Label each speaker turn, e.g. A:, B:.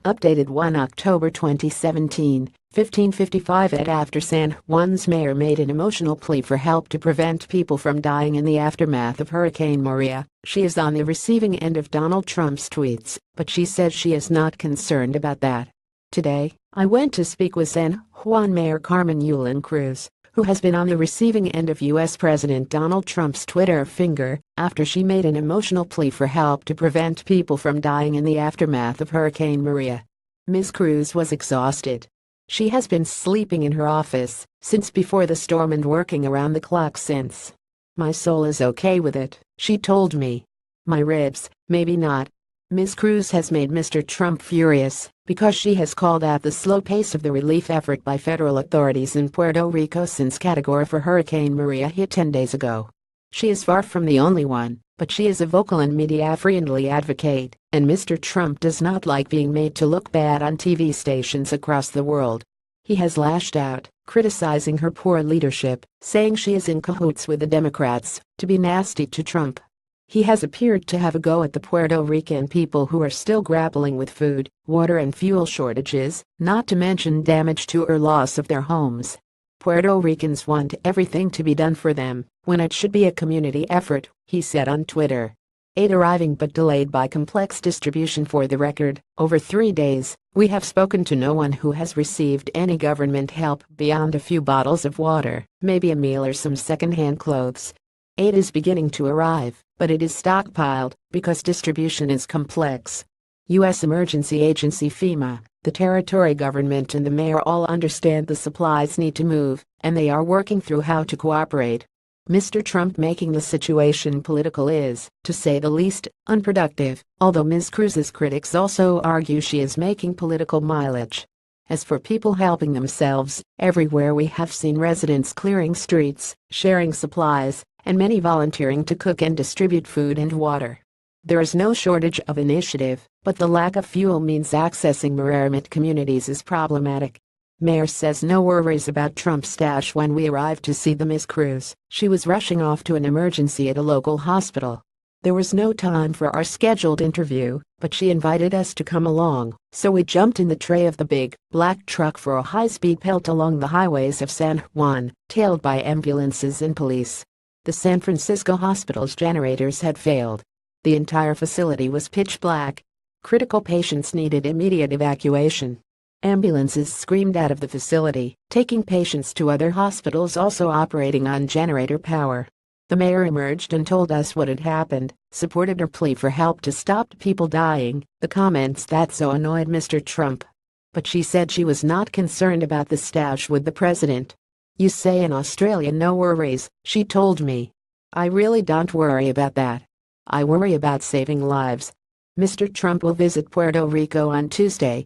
A: Updated 1 October 2017, 15:55 AEDTAfter San Juans Mayor made an emotional plea for help to prevent people from dying in the aftermath of Hurricane Maria. She is on the receiving end of Donald Trump's tweets, but she says she is not concerned about that. Today, I went to speak with San Juan Mayor Carmen Yulín Cruz, who has been on the receiving end of U.S. President Donald Trump's Twitter finger after she made an emotional plea for help to prevent people from dying in the aftermath of Hurricane Maria. Ms. Cruz was exhausted. She has been sleeping in her office since before the storm and working around the clock since. "My soul is okay with it," she told me. "My ribs, maybe not." Ms. Cruz has made Mr. Trump furious because she has called out the slow pace of the relief effort by federal authorities in Puerto Rico since Category 4 Hurricane Maria hit 10 days ago. She is far from the only one, but she is a vocal and media-friendly advocate, and Mr. Trump does not like being made to look bad on TV stations across the world. He has lashed out, criticizing her poor leadership, saying she is in cahoots with the Democrats to be nasty to Trump. He has appeared to have a go at the Puerto Rican people who are still grappling with food, water and fuel shortages, not to mention damage to or loss of their homes. Puerto Ricans want everything to be done for them, when it should be a community effort, he said on Twitter. Aid arriving but delayed by complex distribution. For the record, over 3 days, we have spoken to no one who has received any government help beyond a few bottles of water, maybe a meal or some second-hand clothes. Aid is beginning to arrive, but it is stockpiled because distribution is complex. U.S. Emergency Agency FEMA, the territory government and the mayor all understand the supplies need to move, and they are working through how to cooperate. Mr. Trump making the situation political is, to say the least, unproductive, although Ms. Cruz's critics also argue she is making political mileage. As for people helping themselves, everywhere we have seen residents clearing streets, sharing supplies, and many volunteering to cook and distribute food and water. There is no shortage of initiative, but the lack of fuel means accessing remote communities is problematic. Mayor says no worries about Trump's stash. When we arrived to see the Ms. Cruz, she was rushing off to an emergency at a local hospital. There was no time for our scheduled interview, but she invited us to come along, so we jumped in the tray of the big, black truck for a high-speed pelt along the highways of San Juan, tailed by ambulances and police. The San Francisco hospital's generators had failed. The entire facility was pitch black. Critical patients needed immediate evacuation. Ambulances screamed out of the facility, taking patients to other hospitals also operating on generator power. The mayor emerged and told us what had happened, supported her plea for help to stop people dying, the comments that so annoyed Mr. Trump. But she said she was not concerned about the stash with the president. "You say in Australia no worries," she told me. "I really don't worry about that. I worry about saving lives." Mr. Trump will visit Puerto Rico on Tuesday,